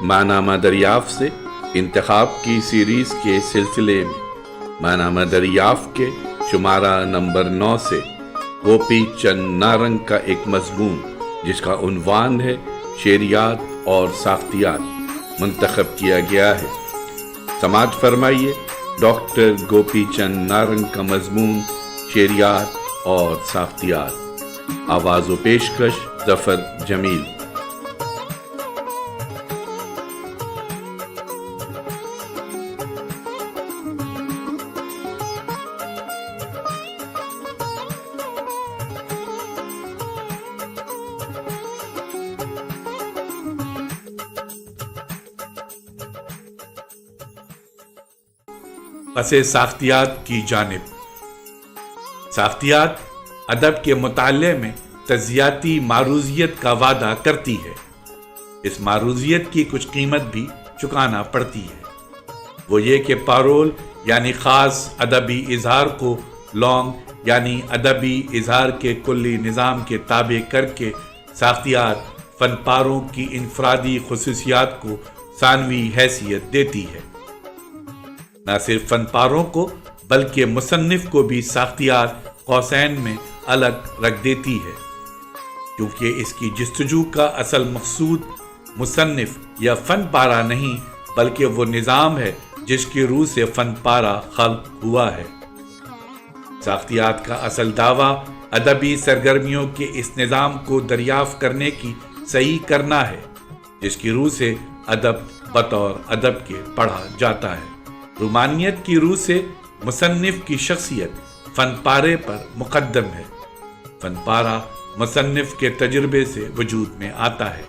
ماہنامہ دریافت سے انتخاب کی سیریز کے سلسلے میں ماہنامہ دریافت کے شمارہ نمبر 9 سے گوپی چند نارنگ کا ایک مضمون جس کا عنوان ہے شعریات اور ساختیات منتخب کیا گیا ہے۔ سماعت فرمائیے ڈاکٹر گوپی چند نارنگ کا مضمون شعریات اور ساختیات۔ آواز و پیشکش ظفر جمیل۔ پس ساختیات کی جانب۔ ساختیات ادب کے مطالعے میں تجزیاتی معروضیت کا وعدہ کرتی ہے۔ اس معروضیت کی کچھ قیمت بھی چکانا پڑتی ہے، وہ یہ کہ پارول یعنی خاص ادبی اظہار کو لونگ یعنی ادبی اظہار کے کلی نظام کے تابع کر کے ساختیات فن پاروں کی انفرادی خصوصیات کو ثانوی حیثیت دیتی ہے۔ نہ صرف فن پاروں کو بلکہ مصنف کو بھی ساختیات قوسین میں الگ رکھ دیتی ہے، کیونکہ اس کی جستجو کا اصل مقصود مصنف یا فن پارہ نہیں بلکہ وہ نظام ہے جس کی روح سے فن پارہ خلق ہوا ہے۔ ساختیات کا اصل دعویٰ ادبی سرگرمیوں کے اس نظام کو دریافت کرنے کی صحیح کرنا ہے جس کی روح سے ادب بطور ادب کے پڑھا جاتا ہے۔ رومانیت کی روح سے مصنف کی شخصیت فن پارے پر مقدم ہے۔ فن پارہ مصنف کے تجربے سے وجود میں آتا ہے،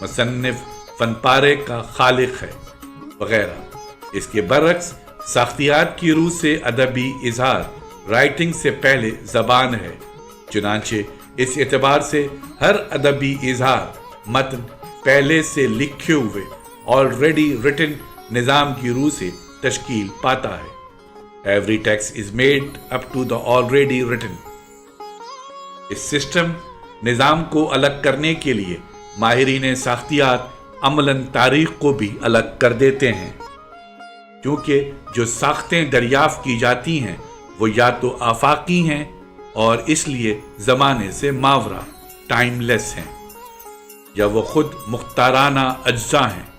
مصنف فن پارے کا خالق ہے وغیرہ۔ اس کے برعکس ساختیات کی روح سے ادبی اظہار رائٹنگ سے پہلے زبان ہے، چنانچہ اس اعتبار سے ہر ادبی اظہار متن پہلے سے لکھے ہوئے آلریڈی ریٹن نظام کی روح سے تشکیل پاتا ہے۔ Every text is made up to the already written۔ اس سسٹم نظام کو الگ کرنے کے لیے ماہرین ساختیات عملاً تاریخ کو بھی الگ کر دیتے ہیں، کیونکہ جو ساختیں دریافت کی جاتی ہیں وہ یا تو آفاقی ہیں اور اس لیے زمانے سے ماورا ٹائم لیس ہیں، یا وہ خود مختارانہ اجزاء ہیں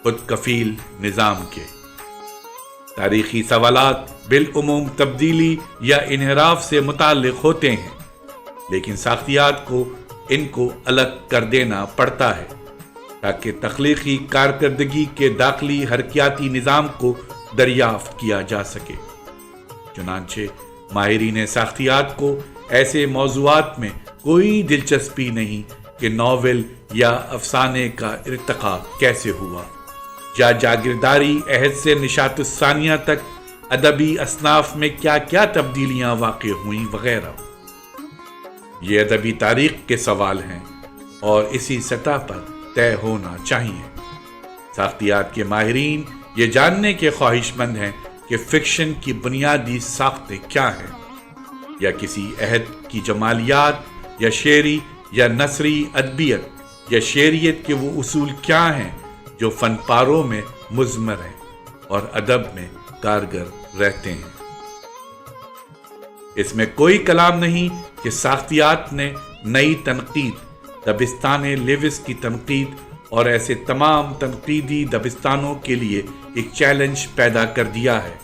خود کفیل نظام کے۔ تاریخی سوالات بالعموم تبدیلی یا انحراف سے متعلق ہوتے ہیں، لیکن ساختیات کو ان کو الگ کر دینا پڑتا ہے تاکہ تخلیقی کارکردگی کے داخلی حرکیاتی نظام کو دریافت کیا جا سکے۔ چنانچہ ماہرین ساختیات کو ایسے موضوعات میں کوئی دلچسپی نہیں کہ ناول یا افسانے کا ارتقاء کیسے ہوا، یا جاگیرداری عہد سے نشاط الثانیہ تک ادبی اصناف میں کیا کیا تبدیلیاں واقع ہوئیں وغیرہ۔ یہ ادبی تاریخ کے سوال ہیں اور اسی سطح پر طے ہونا چاہیے۔ ساختیات کے ماہرین یہ جاننے کے خواہش مند ہیں کہ فکشن کی بنیادی ساختیں کیا ہیں، یا کسی عہد کی جمالیات یا شعری یا نثری ادبیت یا شعریت کے وہ اصول کیا ہیں جو فن پاروں میں مضمر ہیں اور ادب میں کارگر رہتے ہیں۔ اس میں کوئی کلام نہیں کہ ساختیات نے نئی تنقید دبستان لیوس کی تنقید اور ایسے تمام تنقیدی دبستانوں کے لیے ایک چیلنج پیدا کر دیا ہے۔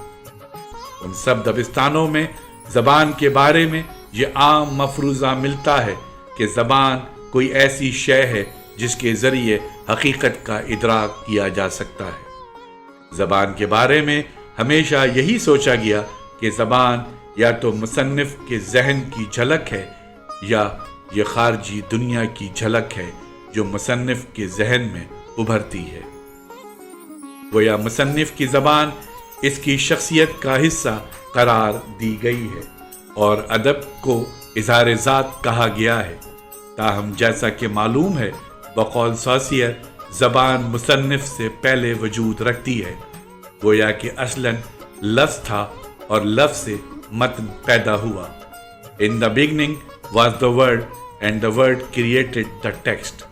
ان سب دبستانوں میں زبان کے بارے میں یہ عام مفروضہ ملتا ہے کہ زبان کوئی ایسی شے ہے جس کے ذریعے حقیقت کا ادراک کیا جا سکتا ہے۔ زبان کے بارے میں ہمیشہ یہی سوچا گیا کہ زبان یا تو مصنف کے ذہن کی جھلک ہے یا یہ خارجی دنیا کی جھلک ہے جو مصنف کے ذہن میں ابھرتی ہے۔ گویا مصنف کی زبان اس کی شخصیت کا حصہ قرار دی گئی ہے اور ادب کو اظہار ذات کہا گیا ہے۔ تاہم جیسا کہ معلوم ہے بقول سوسیئر زبان مصنف سے پہلے وجود رکھتی ہے، گویا کہ اصلاً لفظ تھا اور لفظ سے متن پیدا ہوا۔ In the beginning was the word and the word created the text۔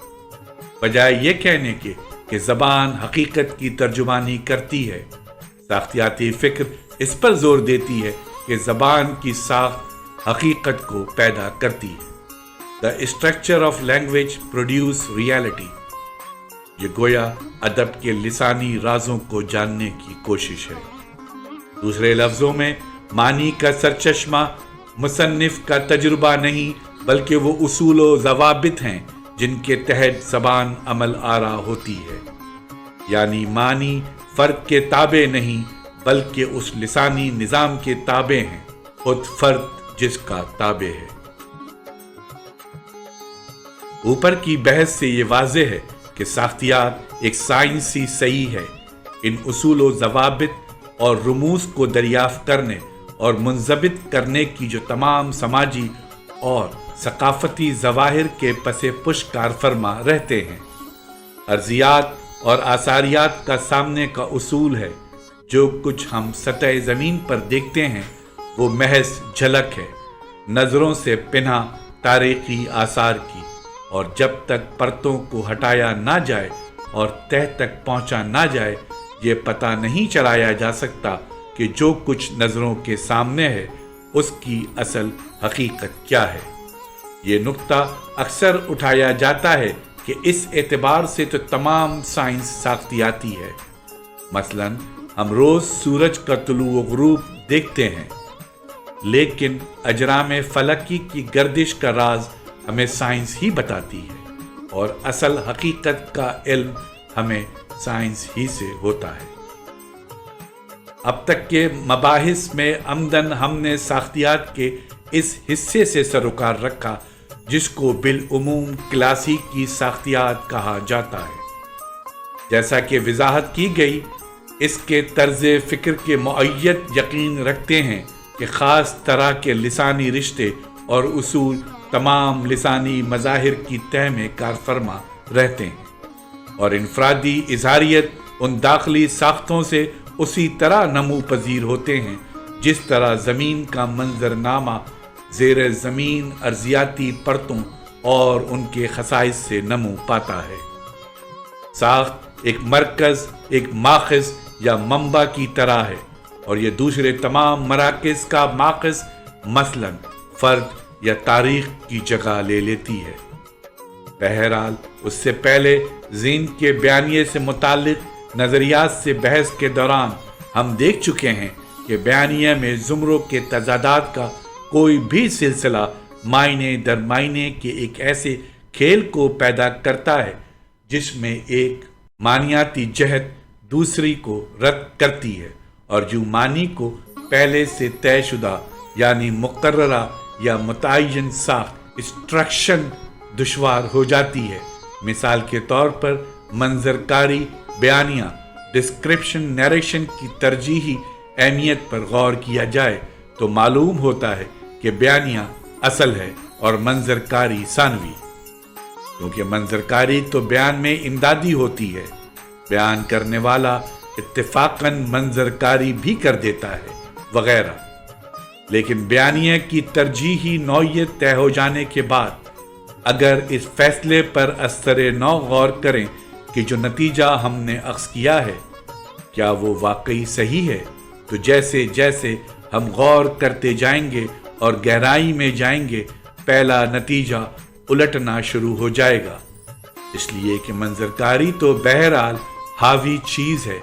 بجائے یہ کہنے کہ کہ زبان حقیقت کی ترجمانی کرتی ہے۔ ساختیاتی فکر اس پر زور دیتی ہے کہ زبان کی ساخت حقیقت کو پیدا کرتی ہے۔ The structure of language produce reality۔ یہ گویا ادب کے لسانی رازوں کو جاننے کی کوشش ہے۔ دوسرے لفظوں میں معنی کا سرچشمہ مصنف کا تجربہ نہیں بلکہ وہ اصول و ضوابط ہیں جن کے تحت زبان عمل آرا ہوتی ہے۔ یعنی معنی فرد کے تابع نہیں بلکہ اس لسانی نظام کے تابع ہیں، خود فرد جس کا تابع ہے۔ اوپر کی بحث سے یہ واضح ہے کہ ساختیات ایک سائنسی صحیح ہے۔ ان اصول و ضوابط اور رموز کو دریافت کرنے اور منضبط کرنے کی جو تمام سماجی اور ثقافتی ظواہر کے پس پش کار فرما رہتے ہیں۔ ارضیات اور آثاریات کا سامنے کا اصول ہے۔ جو کچھ ہم سطح زمین پر دیکھتے ہیں وہ محض جھلک ہے، نظروں سے پنہا تاریخی آثار کی، اور جب تک پرتوں کو ہٹایا نہ جائے اور تہ تک پہنچا نہ جائے یہ پتہ نہیں چلایا جا سکتا کہ جو کچھ نظروں کے سامنے ہے اس کی اصل حقیقت کیا ہے۔ یہ نقطہ اکثر اٹھایا جاتا ہے کہ اس اعتبار سے تو تمام سائنس ساختیاتی ہے۔ مثلاً ہم روز سورج کا طلوع و غروب دیکھتے ہیں، لیکن اجرام فلکی کی گردش کا راز ہمیں سائنس ہی بتاتی ہے، اور اصل حقیقت کا علم ہمیں سائنس ہی سے ہوتا ہے۔ اب تک کے مباحث میں عمدن ہم نے ساختیات کے اس حصے سے سروکار رکھا جس کو بالعموم کلاسیکی ساختیات کہا جاتا ہے۔ جیسا کہ وضاحت کی گئی، اس کے طرز فکر کے معید یقین رکھتے ہیں کہ خاص طرح کے لسانی رشتے اور اصول تمام لسانی مظاہر کی تہ میں کار فرما رہتے ہیں، اور انفرادی اظہاریت ان داخلی ساختوں سے اسی طرح نمو پذیر ہوتے ہیں جس طرح زمین کا منظرنامہ زیر زمین ارضیاتی پرتوں اور ان کے خصائص سے نمو پاتا ہے۔ ساخت ایک مرکز، ایک ماخذ یا منبع کی طرح ہے، اور یہ دوسرے تمام مراکز کا ماخذ مثلاً فرد یا تاریخ کی جگہ لے لیتی ہے۔ بہرحال اس سے پہلے ذہن کے بیانیے سے متعلق نظریات سے بحث کے دوران ہم دیکھ چکے ہیں کہ بیانیے میں زمروں کے تضادات کا کوئی بھی سلسلہ معنی در معنی کے ایک ایسے کھیل کو پیدا کرتا ہے جس میں ایک معنیاتی جہت دوسری کو رد کرتی ہے، اور جو معنی کو پہلے سے طے شدہ یعنی مقررہ یا متعین ساخت انسٹرکشن دشوار ہو جاتی ہے۔ مثال کے طور پر منظر کاری بیانیہ ڈسکرپشن نیریشن کی ترجیحی اہمیت پر غور کیا جائے تو معلوم ہوتا ہے کہ بیانیہ اصل ہے اور منظر کاری ثانوی، کیونکہ منظر کاری تو بیان میں امدادی ہوتی ہے، بیان کرنے والا اتفاقاً منظر کاری بھی کر دیتا ہے وغیرہ۔ لیکن بیانیہ کی ترجیحی نوعیت طے ہو جانے کے بعد اگر اس فیصلے پر اثر نو غور کریں کہ جو نتیجہ ہم نے اخذ کیا ہے کیا وہ واقعی صحیح ہے، تو جیسے جیسے ہم غور کرتے جائیں گے اور گہرائی میں جائیں گے پہلا نتیجہ الٹنا شروع ہو جائے گا، اس لیے کہ منظر کاری تو بہرحال حاوی چیز ہے،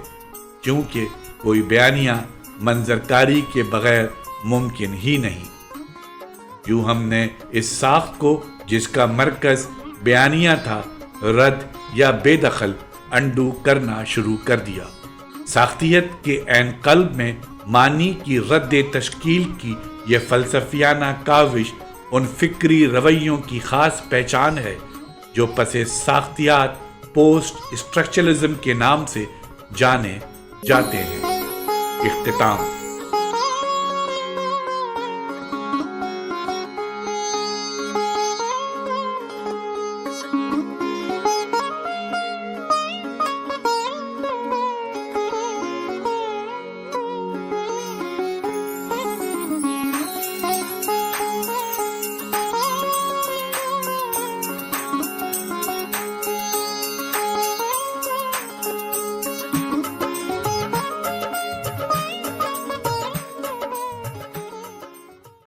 کیونکہ کوئی بیانیہ منظر کاری کے بغیر ممکن ہی نہیں۔ یوں ہم نے اس ساخت کو جس کا مرکز بیانیہ تھا رد یا بے دخل انڈو کرنا شروع کر دیا۔ ساختیت کے عین قلب میں معنی کی رد تشکیل کی یہ فلسفیانہ کاوش ان فکری رویوں کی خاص پہچان ہے جو پس ساختیات پوسٹ اسٹرکچرلزم کے نام سے جانے جاتے ہیں۔ اختتام۔